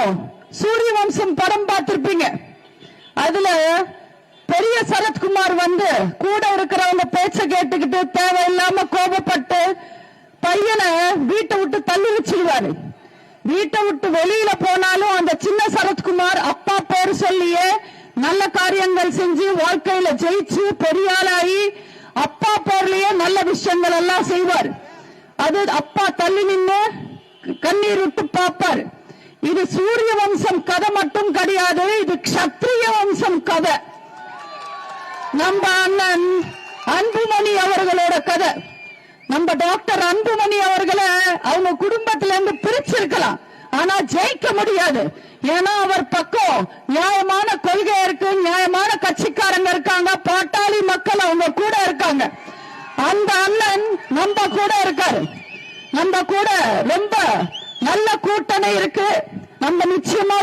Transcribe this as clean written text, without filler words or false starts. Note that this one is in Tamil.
எல்லாரும் சூரிய வம்சம் படம் பார்த்திருப்பீங்க. அதுல பெரிய சரத்குமார் கூட இருக்கிறவங்க பேச்ச கேட்டுக்கிட்டு தேவையில்லாம கோபப்பட்டு பையனை வீட்டை விட்டு தள்ளி வச்சிருவாரு. வீட்டை விட்டு வெளியில போனாலும் அந்த சின்ன சரத்குமார் அப்பா பேர் சொல்லியே நல்ல காரியங்கள் செஞ்சு வாழ்க்கையில ஜெயிச்சு பெரிய ஆளாகி அப்பா பேர்லயே நல்ல விஷயங்கள் எல்லாம் செய்வார். அது அப்பா தள்ளி நின்று கண்ணீர் விட்டு பார்ப்பார். இது சூரிய வம்சம் கதை மட்டும் கிடையாது, இது க்ஷத்ரிய வம்சம் கதை. நம்ம அண்ணன் அன்புமணி அவர்களோட கதை. நம்ம டாக்டர் அன்புமணி அவர்களை அவங்க குடும்பத்தில இருந்து பிரிச்சிருக்கலாம், ஆனா ஜெயிக்க முடியாது. ஏன்னா அவர் பக்கம் நியாயமான கொள்கை இருக்கு, நியாயமான கட்சிக்காரங்க இருக்காங்க, பாட்டாளி மக்கள் அவங்க கூட இருக்காங்க. அந்த அண்ணன் நம்ம கூட இருக்காரு. நம்ம கூட ரொம்ப நல்ல கூட்டணி இருக்கு. நம்ம நிச்சயமா